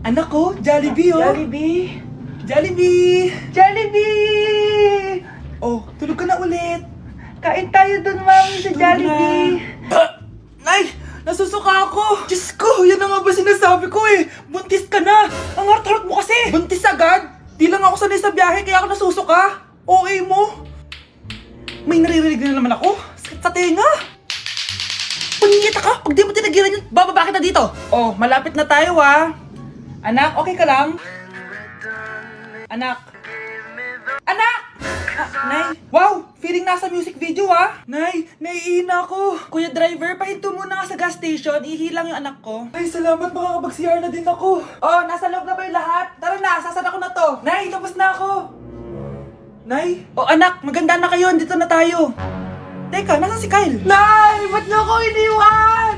Anak ko, Jollibee oh. Jollibee! Jollibee! Jollibee! Oh, tulog ka na ulit. Kain tayo dun, mami, sa Tulog Jollibee. na. Nay! Nasusuka ako! Diyos ko, yan na nga ba sinasabi ko eh! Buntis ka na! Ang hart-hart mo kasi! Buntis agad? Di lang ako sanay sa biyahe kaya ako nasusuka. Okay mo? May naririnig na naman ako. Sakit sa tenga. Pangingita ka! Pag di mo tinagilan yun, bababa kita dito! Oh, malapit na tayo ah. Anak, okay ka lang? Anak. Anak! Nay, wow! Feeling nasa music video ah! Nay, naiihina ako! Kuya driver, pahinto muna nga sa gas station, ihilang yung anak ko. Ay, salamat, makakapag-CR na din ako. Oh, nasa loob na ba yung lahat? Tara na, sasara ko na to. Nay, tapos na ako. Nay? Oh anak, maganda na kayo, dito na tayo. Teka, nasa si Kyle? Nay, ba't niyo ako iniwan?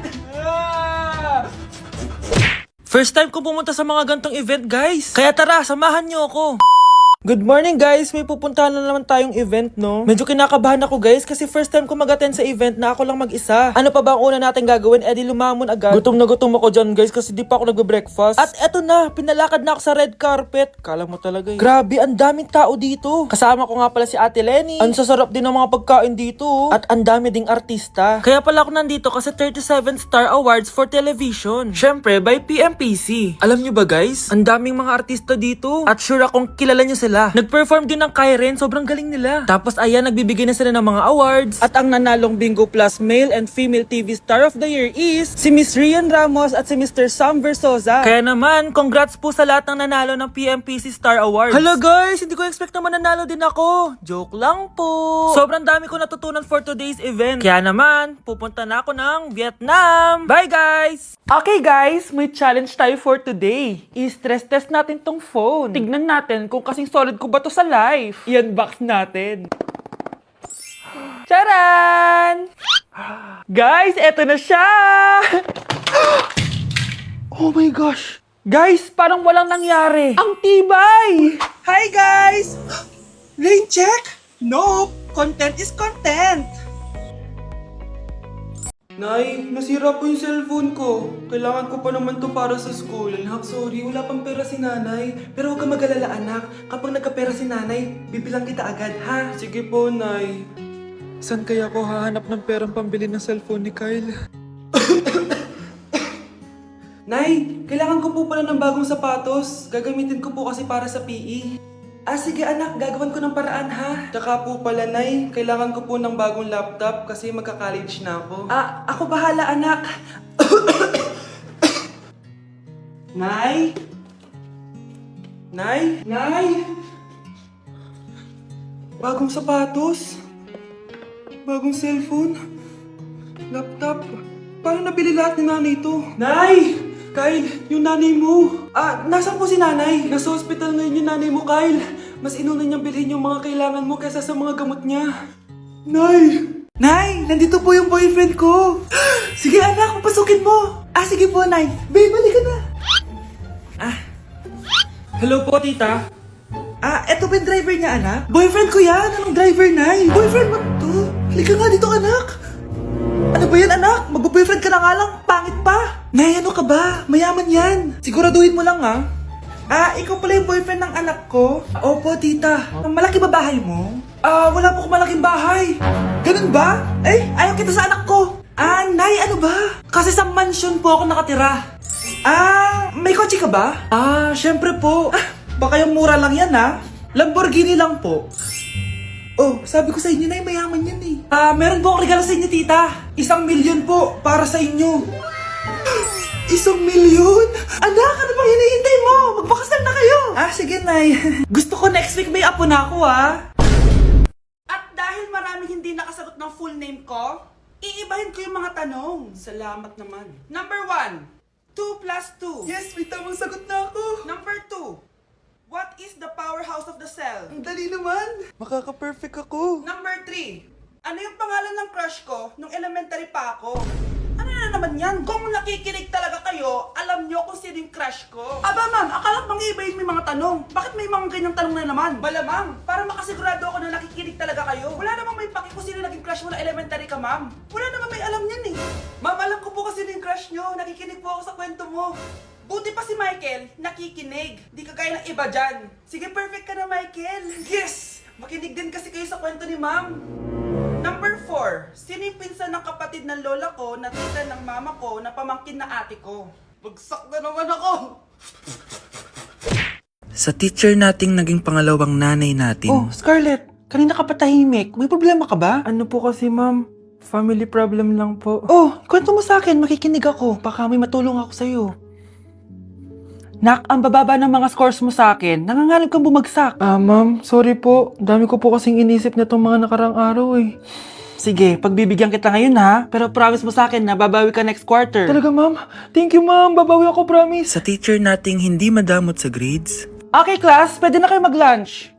First time ko pumunta sa mga gantong event, guys. Kaya tara, samahan niyo ako. Good morning guys! May pupuntahan na naman tayong event, no? Medyo kinakabahan ako guys kasi first time ko mag-attend sa event na ako lang mag-isa. Ano pa ba ang una natin gagawin? Eh di lumamon agad. Gutom na gutom ako dyan guys kasi di pa ako nagbe-breakfast. At eto na, pinalakad na ako sa red carpet. Kala mo talaga eh. Grabe, ang daming tao dito. Kasama ko nga pala si Ate Lenny. Ang sasarap din ng mga pagkain dito. At ang dami ding artista. Kaya pala ako nandito kasi 37 Star Awards for Television. Syempre, by PMPC. Alam nyo ba guys? Ang daming mga artista dito. At sure akong kilala nyo sila. Nag-perform din ng Kairen, sobrang galing nila. Tapos ayan, nagbibigay na sila ng mga awards. At ang nanalong Bingo Plus Male and Female TV Star of the Year is si Miss Rian Ramos at si Mr. Sam Versosa. Kaya naman, congrats po sa lahat ng nanalo ng PMPC Star Awards. Hello guys, hindi ko expect na mananalo din ako. Joke lang po. Sobrang dami ko natutunan for today's event. Kaya naman, pupunta na ako ng Vietnam. Bye guys! Okay guys, may challenge tayo for today. I-stress test natin tong phone. Tignan natin kung kasing solid ko ba to sa life. I-unbox natin. Charan! Guys, eto na siya! Oh my gosh! Guys, parang walang nangyari. Ang tibay! Hi guys! Rain check? No! Content is content! Nay, nasira po yung cellphone ko. Kailangan ko pa naman to para sa school. Anak, sorry, wala pang pera si nanay. Pero huwag ka mag-alala, anak. Kapag nagkapera si nanay, bibilang kita agad, ha? Sige po, nay. Saan kaya ako hahanap ng perang pambili ng cellphone ni Kyle? Nay, kailangan ko po pala ng bagong sapatos. Gagamitin ko po kasi para sa PE. Ah, sige anak, gagawin ko ng paraan ha. Tsaka po pala, Nay, kailangan ko po ng bagong laptop kasi magka-college na ako. Ah, ako bahala anak. Nay? Nay? Nay? Bagong sapatos? Bagong cellphone? Laptop? Paano nabili lahat ni nanay ito? Nay! Kyle, yung nanay mo. Ah, nasaan po si nanay? Nasa hospital ngayon yung nanay mo, Kyle. Mas inuna niyang bilhin yung mga kailangan mo kaysa sa mga gamot niya. Nay! Nay, nandito po yung boyfriend ko. Sige anak, papasukin mo. Ah, sige po, Nay. Babe, balik ka na. Ah. Hello po, tita. Ah, eto ba yung driver niya, anak? Boyfriend ko yan. Anong driver, Nay? Boyfriend mo to? Halika nga dito, anak. Ano ba yan, anak? Mag-boyfriend ka na nga lang. Pangit pa. Nay, ano ka ba? Mayaman yan. Siguraduhin mo lang, ha? Ah, ikaw pala yung boyfriend ng anak ko? Opo, tita. Malaki ba bahay mo? Ah, wala po akong malaking bahay. Ganun ba? Eh, ayaw kita sa anak ko. Ah, Nay, ano ba? Kasi sa mansion po ako nakatira. Ah, may kotse ka ba? Ah, syempre po. Ah, baka yung mura lang yan, ha? Lamborghini lang po. Oh, sabi ko sa inyo, Nay, mayaman yan eh. Ah, meron po akong regalo sa inyo, tita. 1,000,000 po para sa inyo. 1,000,000? Anak, ano bang hinihintay mo? Magpakasal na kayo. Ah, sige, Nay. Gusto ko next week may apo na ako, ha? At dahil maraming hindi nakasagot ng full name ko, iibahin ko yung mga tanong. Salamat naman. Number 1, 2 plus 2. Yes, may tamang sagot na ako. Number 2, what is the powerhouse of the cell? Ang dali naman. Makaka-perfect ako. Number 3, ano yung pangalan ng crush ko nung elementary pa ako? Ano na naman yan? Kung nakikinig talaga kayo, alam nyo kung sino yung crush ko. Aba ma'am, akala bang iibahin may mga tanong? Bakit may mga ganyang tanong na naman? Malamang, para makasigurado ako na nakikinig talaga kayo. Wala namang may paki kung sino naging crush mo na elementary ka, ma'am. Wala namang may alam yan eh. Ma'am, alam ko po kasi yung crush nyo. Nakikinig po ako sa kwento mo. Buti pa si Michael, nakikinig. Di kagaya ng iba dyan. Sige, perfect ka na, Michael. Yes! Makinig din kasi kayo sa kwento ni Ma'am. Number 4. Sino yung pinsan ng kapatid ng lola ko na tita ng mama ko na pamangkin na ate ko? Bagsak na naman ako! Sa teacher nating naging pangalawang nanay natin. Oh, Scarlett, kanina ka pa tahimik. May problema ka ba? Ano po kasi ma'am? Family problem lang po. Oh, kwento mo sa akin, makikinig ako. Baka may matulong ako sa'yo. Nak, ang bababa ng mga scores mo sa akin. Nangangalib kang bumagsak. Ma'am, sorry po. Dami ko po kasing inisip na itong mga nakarang araw eh. Sige, pagbibigyan kita ngayon ha. Pero promise mo sa akin na babawi ka next quarter. Talaga ma'am? Thank you ma'am. Babawi ako, promise. Sa teacher nating hindi madamot sa grades. Okay, class. Pwede na kayo mag-lunch.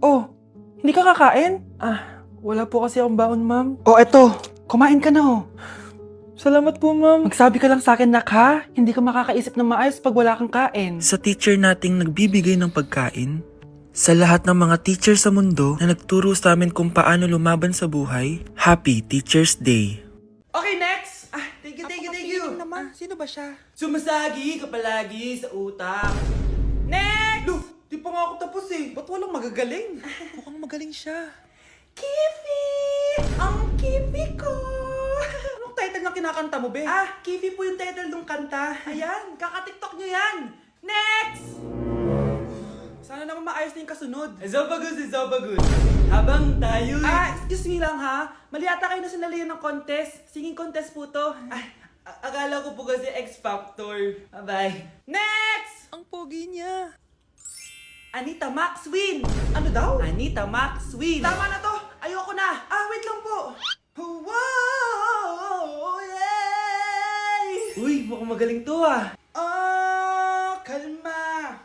Oh, hindi ka kakain? Wala po kasi akong baon ma'am. Oh, eto. Kumain ka na oh. Salamat po ma'am. Magsabi ka lang sa akin, Nak, ha? Hindi ka makakaisip ng maayos pag wala kang kain. Sa teacher nating nagbibigay ng pagkain. Sa lahat ng mga teacher sa mundo na nagturo sa amin kung paano lumaban sa buhay. Happy Teacher's Day. Okay, next! Thank you, thank you. Sino ba siya? Sumasagi ka palagi sa utak. Next! Look, di pa nga ako tapos eh. Ba't walang magagaling? Mukhang magaling siya. Kifi! Ang Kifi ko! Anong title ng kinakanta mo, be? Kifi po yung title ng kanta. Ayan, kaka-tiktok nyo yan. Next! Sana naman maayos na yung kasunod. Zobagus. Habang tayo... excuse me lang ha. Mali ata kayo na sinalihan ng contest. Singing contest po to. Akala ko po kasi X Factor. Bye. Next! Ang pogi niya. Anita Max win! Ano daw? Anita Max win! Tama na to! Ayoko na! Wait lang po! Wow! Yay! Uy, mukhang magaling to ah! Kalma!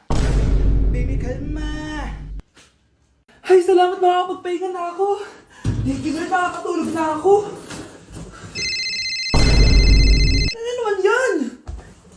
Baby, kalma! Ay, salamat, makakapagpahinga na ako! Thank you, Lord, makakatulog na ako! Ano naman yan?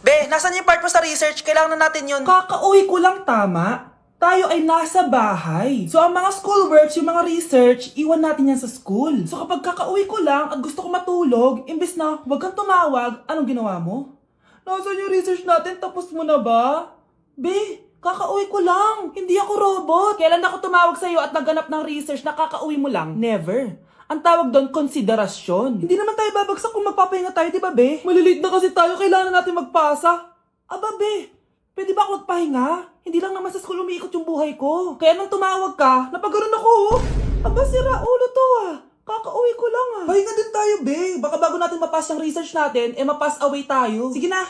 Be, nasan yung part mo sa research? Kailangan na natin yun. Kakauwi ko lang, tama? Tayo ay nasa bahay. So, ang mga schoolworks, yung mga research, iwan natin yan sa school. So, kapag kakauwi ko lang at gusto ko matulog, imbes na huwag kang tumawag, anong ginawa mo? Nasaan yung research natin? Tapos mo na ba? Be, kakauwi ko lang. Hindi ako robot. Kailan ako tumawag sa'yo at nagganap ng research na kakauwi mo lang? Never. Ang tawag doon, konsiderasyon. Hindi naman tayo babagsak kung magpapahinga tayo, di ba, be? Malilate na kasi tayo, kailangan natin magpasa. Aba, be, pwede ba ako magpahinga? Hindi lang naman sa school umiikot yung buhay ko. Kaya nung tumawag ka, napagaron ako, oh. Aba, sira ulo to, ah. Kakauwi ko lang, ah. Pahinga din tayo, be. Baka bago natin mapass yung research natin, mapass away tayo. Sige na.